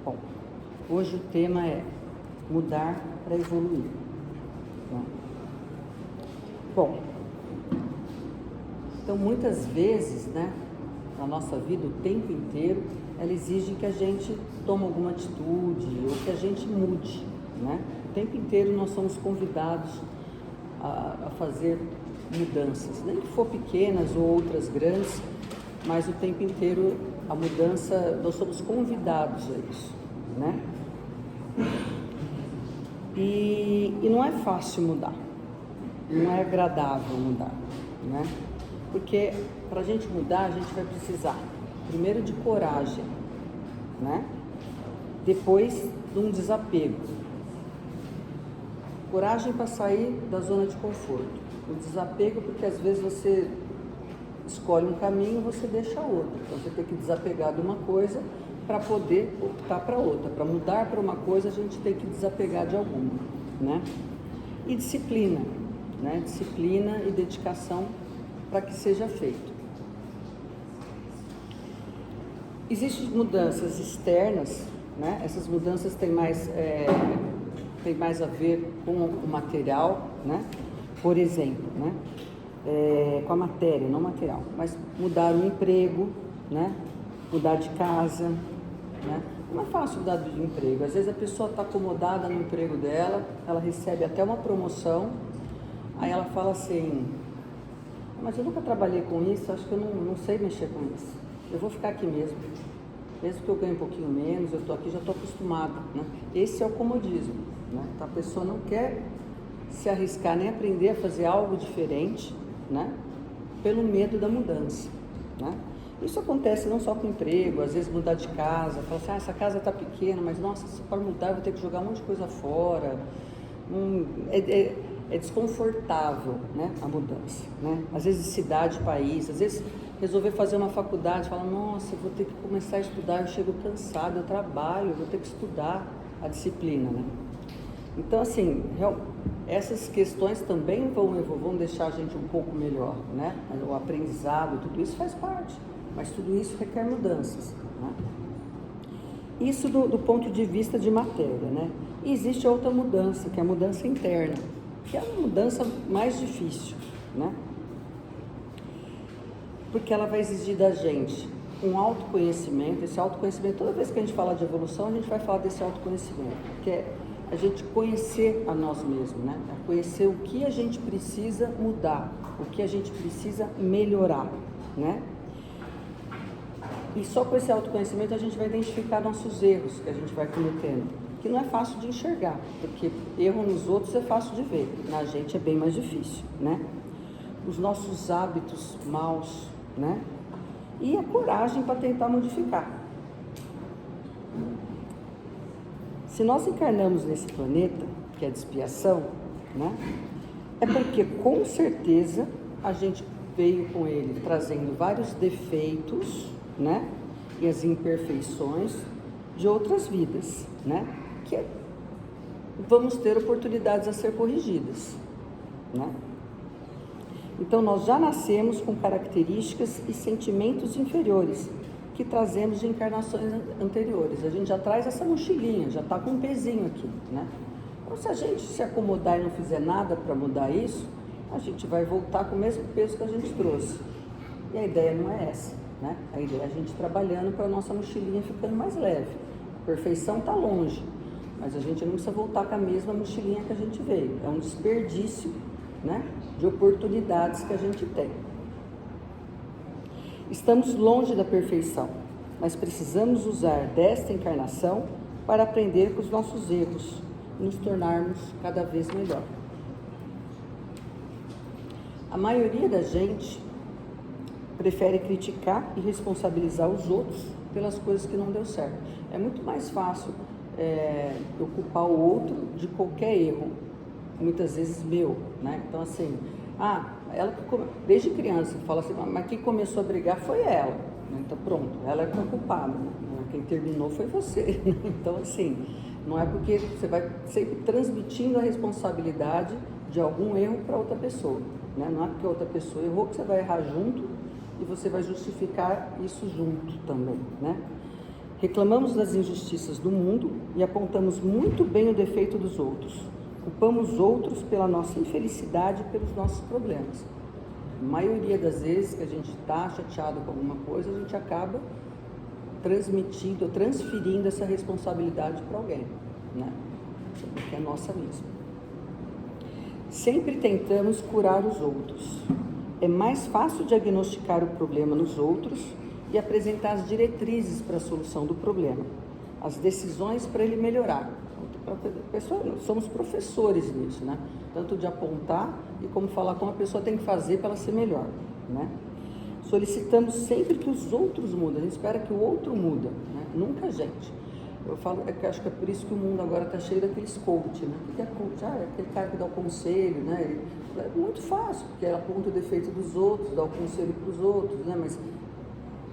Bom, hoje o tema é mudar para evoluir. Né? Bom, então muitas vezes, né, na nossa vida, o tempo inteiro, ela exige que a gente tome alguma atitude ou que a gente mude, né? O tempo inteiro nós somos convidados a fazer mudanças, nem que for pequenas ou outras grandes, mas o tempo inteiro a mudança, nós somos convidados a isso, né? E não é fácil mudar, não é agradável mudar, né? Porque para a gente mudar, a gente vai precisar, primeiro, de coragem, né? Depois, de um desapego. Coragem para sair da zona de conforto. O desapego, porque às vezes você escolhe um caminho e você deixa outro. Então você tem que desapegar de uma coisa para poder optar para outra. Para mudar para uma coisa, a gente tem que desapegar de alguma, né? E disciplina, né? Disciplina e dedicação para que seja feito. Existem mudanças externas, né? Essas mudanças têm mais a ver com o material, né? Por exemplo, né? Com a matéria, não material, mas mudar o emprego, né? Mudar de casa, né? Não é fácil mudar de emprego. Às vezes a pessoa está acomodada no emprego dela, ela recebe até uma promoção, aí ela fala assim: mas eu nunca trabalhei com isso, acho que eu não sei mexer com isso. Eu vou ficar aqui mesmo que eu ganhe um pouquinho menos, eu estou aqui, já estou acostumada, né? Esse é o comodismo, né? Então a pessoa não quer se arriscar nem aprender a fazer algo diferente, né? Pelo medo da mudança, né? Isso acontece não só com emprego, às vezes mudar de casa, falar assim: essa casa está pequena, mas nossa, se for mudar eu vou ter que jogar um monte de coisa fora. É desconfortável, né, a mudança, né? Às vezes cidade, país, às vezes resolver fazer uma faculdade, falar: nossa, eu vou ter que começar a estudar, eu chego cansado, eu trabalho, eu vou ter que estudar a disciplina, né? Então, assim, essas questões também vão deixar a gente um pouco melhor, né? O aprendizado, tudo isso faz parte, mas tudo isso requer mudanças, né? Isso do ponto de vista de matéria, né? E existe outra mudança, que é a mudança interna, que é a mudança mais difícil, né? Porque ela vai exigir da gente um autoconhecimento. Esse autoconhecimento, toda vez que a gente fala de evolução, a gente vai falar desse autoconhecimento, que é a gente conhecer a nós mesmos, né? É conhecer o que a gente precisa mudar, o que a gente precisa melhorar, né? E só com esse autoconhecimento a gente vai identificar nossos erros que a gente vai cometendo, que não é fácil de enxergar, porque erro nos outros é fácil de ver, na gente é bem mais difícil, né? Os nossos hábitos maus, né? E a coragem para tentar modificar. Se nós encarnamos nesse planeta, que é de expiação, né? É porque com certeza a gente veio com ele trazendo vários defeitos, né? E as imperfeições de outras vidas, né? Que vamos ter oportunidades a ser corrigidas, né? Então nós já nascemos com características e sentimentos inferiores que trazemos de encarnações anteriores. A gente já traz essa mochilinha, já está com um pezinho aqui, né? Então, se a gente se acomodar e não fizer nada para mudar isso, a gente vai voltar com o mesmo peso que a gente trouxe. E a ideia não é essa, né? A ideia é a gente trabalhando para a nossa mochilinha ficando mais leve. A perfeição está longe, mas a gente não precisa voltar com a mesma mochilinha que a gente veio. É um desperdício, né, de oportunidades que a gente tem. Estamos longe da perfeição, mas precisamos usar desta encarnação para aprender com os nossos erros e nos tornarmos cada vez melhor. A maioria da gente prefere criticar e responsabilizar os outros pelas coisas que não deu certo. É muito mais fácil eu culpar o outro de qualquer erro, muitas vezes meu, né? Então, assim, ela desde criança fala assim: mas quem começou a brigar foi ela, né? Então pronto, ela é a culpada, né? Quem terminou foi você. Então, assim, não é porque você vai sempre transmitindo a responsabilidade de algum erro para outra pessoa, né? Não é porque outra pessoa errou que você vai errar junto e você vai justificar isso junto também, né? Reclamamos das injustiças do mundo e apontamos muito bem o defeito dos outros. Culpamos outros pela nossa infelicidade e pelos nossos problemas. A maioria das vezes que a gente está chateado com alguma coisa, a gente acaba transferindo essa responsabilidade para alguém, né? Que é nossa mesmo. Sempre tentamos curar os outros. É mais fácil diagnosticar o problema nos outros e apresentar as diretrizes para a solução do problema, as decisões para ele melhorar. Pessoa, somos professores nisso, né? Tanto de apontar e como falar como a pessoa tem que fazer para ela ser melhor, né? Solicitamos sempre que os outros mudem, a gente espera que o outro muda, né? Nunca a gente. Eu falo, acho que é por isso que o mundo agora está cheio daqueles coach, né? O que é coach? É aquele cara que dá o conselho, né? É muito fácil, porque ela aponta o defeito dos outros, dá o conselho para os outros, né? Mas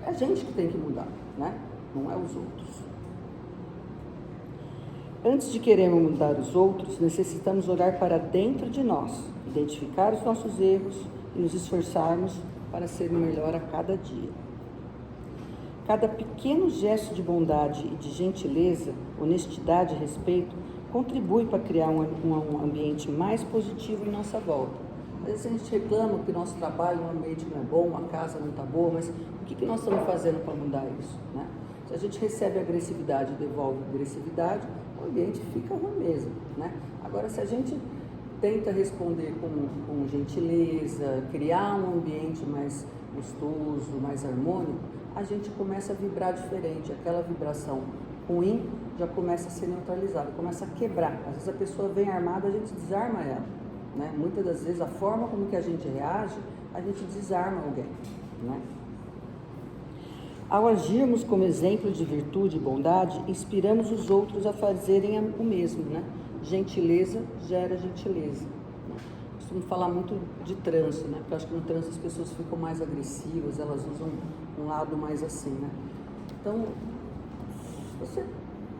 é a gente que tem que mudar, né? Não é os outros. Antes de querermos mudar os outros, necessitamos olhar para dentro de nós, identificar os nossos erros e nos esforçarmos para ser melhor a cada dia. Cada pequeno gesto de bondade e de gentileza, honestidade e respeito contribui para criar um ambiente mais positivo em nossa volta. Às vezes a gente reclama que o nosso trabalho, o ambiente não é bom, a casa não está boa, mas o que nós estamos fazendo para mudar isso, né? Se a gente recebe agressividade e devolve agressividade, o ambiente fica ruim mesmo, né? Agora, se a gente tenta responder com gentileza, criar um ambiente mais gostoso, mais harmônico, a gente começa a vibrar diferente. Aquela vibração ruim já começa a ser neutralizada, começa a quebrar. Às vezes a pessoa vem armada, a gente desarma ela, né? Muitas das vezes a forma como que a gente reage, a gente desarma alguém, né? Ao agirmos como exemplo de virtude e bondade, inspiramos os outros a fazerem o mesmo, né? Gentileza gera gentileza, né? Costumo falar muito de trânsito, né? Porque eu acho que no trânsito as pessoas ficam mais agressivas, elas usam um lado mais assim, né? Então, você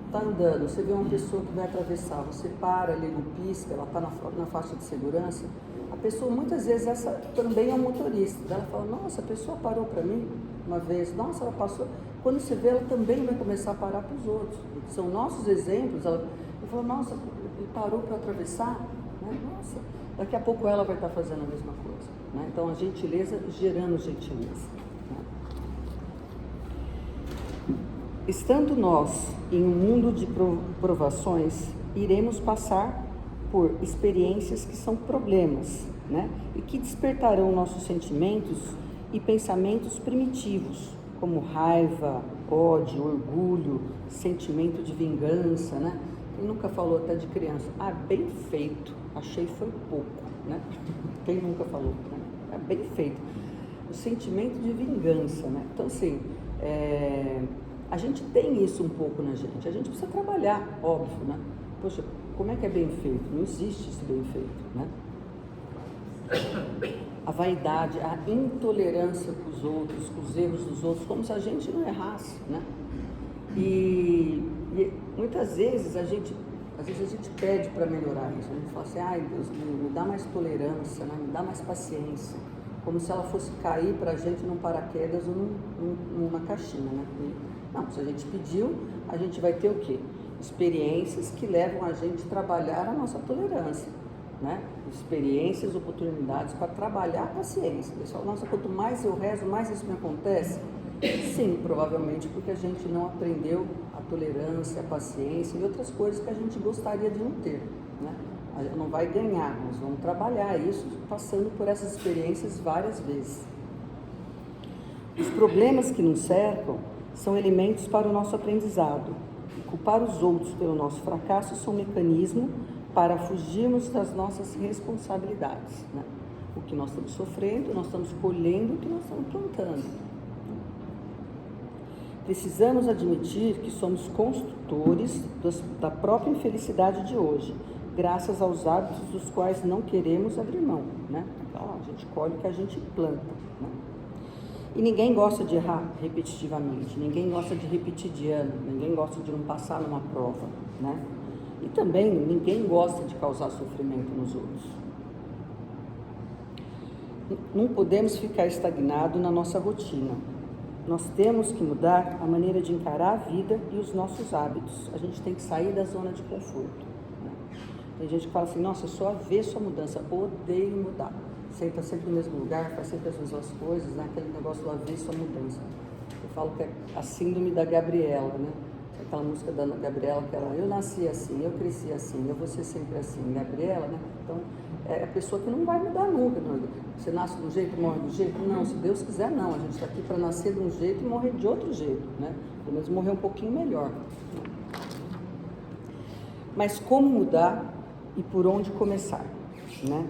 está andando, você vê uma pessoa que vai atravessar, você para ali no pisca, ela está na faixa de segurança, a pessoa, muitas vezes, essa também é um motorista. Ela fala, nossa, a pessoa parou para mim uma vez, nossa, ela passou. Quando você vê, ela também vai começar a parar para os outros. São nossos exemplos. Ela falou, nossa, ele parou para atravessar, né? Nossa, daqui a pouco ela vai estar fazendo a mesma coisa, né? Então, a gentileza gerando gentileza, né? Estando nós em um mundo de provações, iremos passar por experiências que são problemas, né? E que despertarão nossos sentimentos e pensamentos primitivos, como raiva, ódio, orgulho, sentimento de vingança, né? Quem nunca falou até de criança, bem feito, achei foi pouco, né? Quem nunca falou, né? Bem feito. O sentimento de vingança, né? Então, assim, a gente tem isso um pouco na gente, a gente precisa trabalhar, óbvio, né? Poxa, como é que é bem feito? Não existe esse bem feito, né? A vaidade, a intolerância com os outros, com os erros dos outros, como se a gente não errasse, né? E muitas vezes a gente pede para melhorar isso. A gente fala assim, ai Deus, me dá mais tolerância, né? Me dá mais paciência. Como se ela fosse cair para a gente num paraquedas ou numa caixinha, né? Não, se a gente pediu, a gente vai ter o quê? Experiências que levam a gente a trabalhar a nossa tolerância, né? Experiências, oportunidades para trabalhar a paciência. Pessoal, nossa, quanto mais eu rezo, mais isso me acontece? Sim, provavelmente porque a gente não aprendeu a tolerância, a paciência e outras coisas que a gente gostaria de não ter, né? A gente não vai ganhar, nós vamos trabalhar isso passando por essas experiências várias vezes. Os problemas que nos cercam são elementos para o nosso aprendizado. Culpar os outros pelo nosso fracasso são um mecanismo para fugirmos das nossas responsabilidades, né? O que nós estamos sofrendo, nós estamos colhendo o que nós estamos plantando. Precisamos admitir que somos construtores da própria infelicidade de hoje, graças aos hábitos dos quais não queremos abrir mão, né? Então, a gente colhe o que a gente planta, né? E ninguém gosta de errar repetitivamente, ninguém gosta de repetir de ano, ninguém gosta de não passar numa prova, né? E também ninguém gosta de causar sofrimento nos outros. Não podemos ficar estagnados na nossa rotina. nós temos que mudar a maneira de encarar a vida e os nossos hábitos. A gente tem que sair da zona de conforto, né? Tem gente que fala assim, nossa, eu sou avesso à mudança, odeio mudar. Senta sempre no mesmo lugar, faz sempre as mesmas coisas, né? Aquele negócio do avesso à mudança. Eu falo que é a síndrome da Gabriela, né? Aquela música da Gabriela que era, eu nasci assim, eu cresci assim, eu vou ser sempre assim, Gabriela, né? Então, é a pessoa que não vai mudar nunca. Não. Você nasce de um jeito e morre de um jeito? Não, se Deus quiser, não. A gente está aqui para nascer de um jeito e morrer de outro jeito, né? Pelo menos morrer um pouquinho melhor. Mas como mudar e por onde começar, né?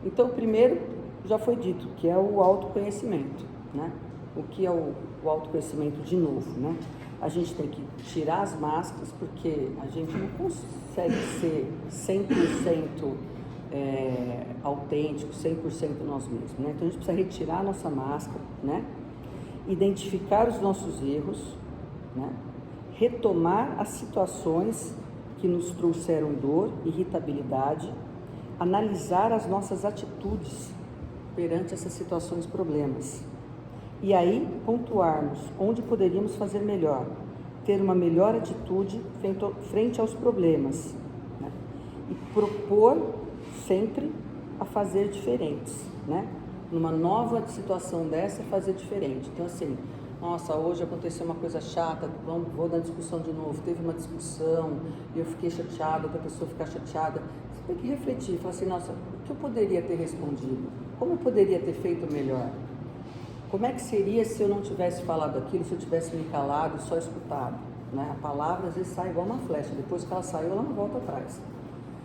Então, primeiro, já foi dito, que é o autoconhecimento, né? O que é o autoconhecimento de novo, né? A gente tem que tirar as máscaras, porque a gente não consegue ser 100% autêntico, 100% nós mesmos, né? Então a gente precisa retirar a nossa máscara, né? Identificar os nossos erros, né? Retomar as situações que nos trouxeram dor, irritabilidade, analisar as nossas atitudes perante essas situações, problemas. E aí pontuarmos onde poderíamos fazer melhor, ter uma melhor atitude frente aos problemas, né? E propor sempre a fazer diferentes, né? Numa nova situação dessa, fazer diferente. Então assim, nossa, hoje aconteceu uma coisa chata, vou na discussão de novo, teve uma discussão, eu fiquei chateada, outra pessoa ficar chateada. Você tem que refletir, falar assim, nossa, o que eu poderia ter respondido? Como eu poderia ter feito melhor? Como é que seria se eu não tivesse falado aquilo, se eu tivesse me calado e só escutado, né? A palavra às vezes sai igual uma flecha, depois que ela saiu, ela não volta atrás.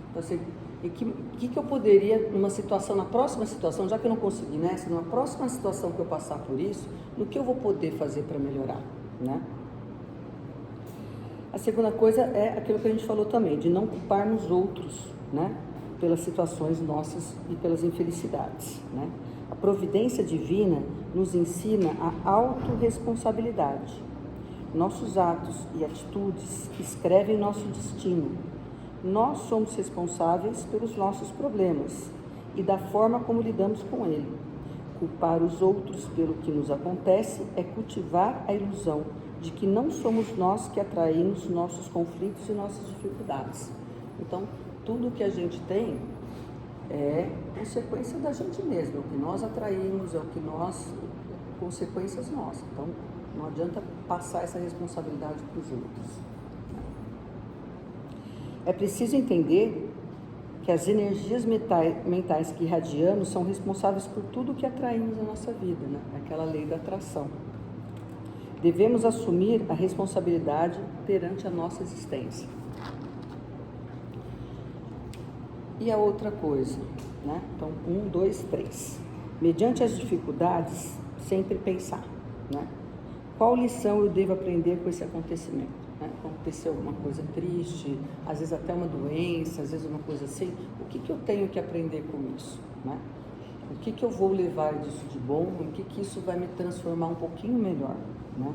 Então assim, o que eu poderia, numa situação, na próxima situação, já que eu não consegui nessa, numa próxima situação que eu passar por isso, no que eu vou poder fazer para melhorar, né? A segunda coisa é aquilo que a gente falou também, de não culparmos outros, né? Pelas situações nossas e pelas infelicidades, né? A providência divina nos ensina a autorresponsabilidade. Nossos atos e atitudes escrevem nosso destino. Nós somos responsáveis pelos nossos problemas e da forma como lidamos com ele. Culpar os outros pelo que nos acontece é cultivar a ilusão de que não somos nós que atraímos nossos conflitos e nossas dificuldades. Então, tudo que a gente tem é consequência da gente mesmo, é o que nós atraímos, é o que nós, consequências nossas. Então, não adianta passar essa responsabilidade para os outros. É preciso entender que as energias mentais que irradiamos são responsáveis por tudo que atraímos na nossa vida, né? Aquela lei da atração. Devemos assumir a responsabilidade perante a nossa existência. E a outra coisa, né? Então, 1, 2, 3. Mediante as dificuldades, sempre pensar, né? Qual lição eu devo aprender com esse acontecimento? Né? Aconteceu alguma coisa triste, às vezes até uma doença, às vezes uma coisa assim. O que eu tenho que aprender com isso, né? O que eu vou levar disso de bom? O que isso vai me transformar um pouquinho melhor, né?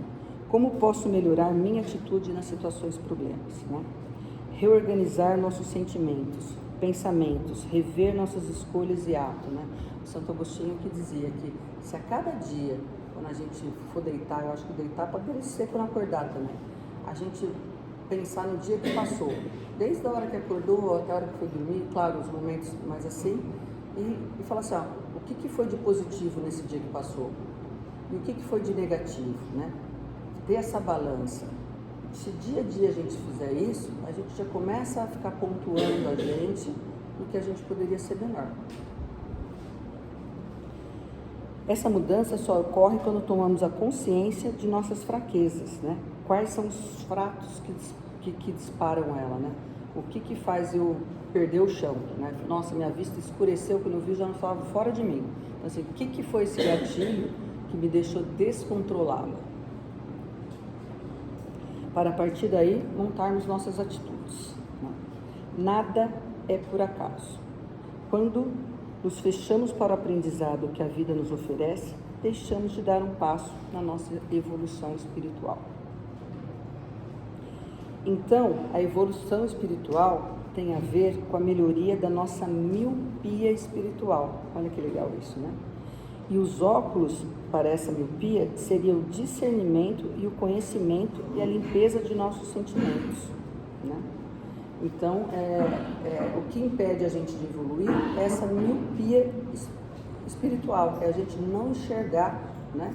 Como posso melhorar minha atitude nas situações problemas, né? Reorganizar nossos sentimentos, pensamentos, rever nossas escolhas e atos, né? O Santo Agostinho que dizia que se a cada dia, quando a gente for deitar, eu acho que deitar pode ser quando acordar também, a gente pensar no dia que passou, desde a hora que acordou até a hora que foi dormir, claro, os momentos mais assim, e falar assim, o que foi de positivo nesse dia que passou? E o que foi de negativo, né? Ter essa balança. Se dia a dia a gente fizer isso, a gente já começa a ficar pontuando a gente no que a gente poderia ser melhor. Essa mudança só ocorre quando tomamos a consciência de nossas fraquezas, né? Quais são os pratos que disparam ela, né? O que faz eu perder o chão, né? Nossa, minha vista escureceu quando eu vi, já não estava fora de mim. Então, assim, o que foi esse gatilho que me deixou descontrolada? Para a partir daí, montarmos nossas atitudes, né? Nada é por acaso. Quando nos fechamos para o aprendizado que a vida nos oferece, deixamos de dar um passo na nossa evolução espiritual. Então, a evolução espiritual tem a ver com a melhoria da nossa miopia espiritual. Olha que legal isso, né? E os óculos para essa miopia seria o discernimento e o conhecimento e a limpeza de nossos sentimentos, né? Então, o que impede a gente de evoluir é essa miopia espiritual, é a gente não enxergar, né,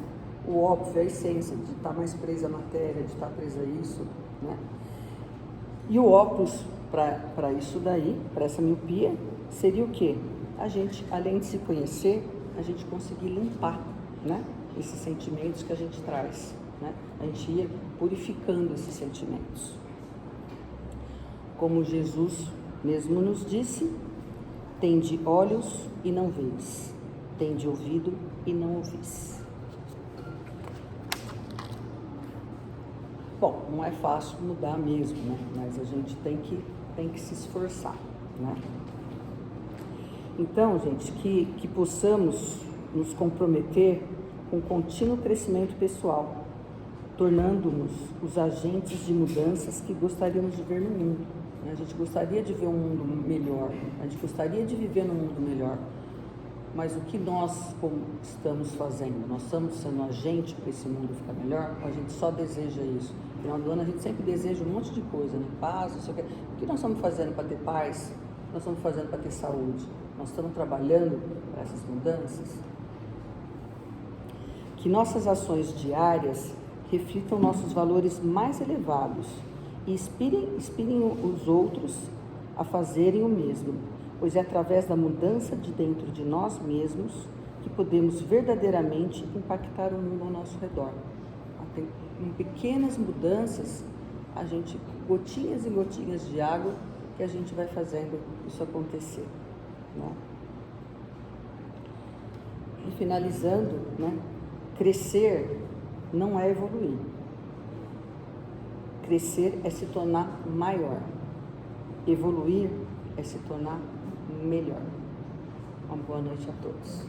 o óbvio, a essência de estar mais presa à matéria, de estar presa a isso, né? E o óculos para isso daí, para essa miopia, seria o quê? A gente, além de se conhecer, a gente conseguir limpar, né, esses sentimentos que a gente traz, né? A gente ia purificando esses sentimentos. Como Jesus mesmo nos disse, tende olhos e não vês, tende ouvido e não ouvis. Bom, não é fácil mudar mesmo, né? Mas a gente tem que se esforçar, né? Então, gente, que possamos nos comprometer com o contínuo crescimento pessoal, tornando-nos os agentes de mudanças que gostaríamos de ver no mundo. A gente gostaria de ver um mundo melhor, a gente gostaria de viver num mundo melhor, mas o que nós estamos fazendo? Nós estamos sendo agente para esse mundo ficar melhor? Ou a gente só deseja isso? No final do ano a gente sempre deseja um monte de coisa, né? Paz, não sei o quê. O que nós estamos fazendo para ter paz? O que nós estamos fazendo para ter saúde? Nós estamos trabalhando para essas mudanças? Que nossas ações diárias reflitam nossos valores mais elevados e inspirem os outros a fazerem o mesmo, pois é através da mudança de dentro de nós mesmos que podemos verdadeiramente impactar o mundo ao nosso redor. Em pequenas mudanças, a gente, gotinhas e gotinhas de água, que a gente vai fazendo isso acontecer, né? E finalizando, né? Crescer não é evoluir. Crescer é se tornar maior. Evoluir é se tornar melhor. Uma boa noite a todos.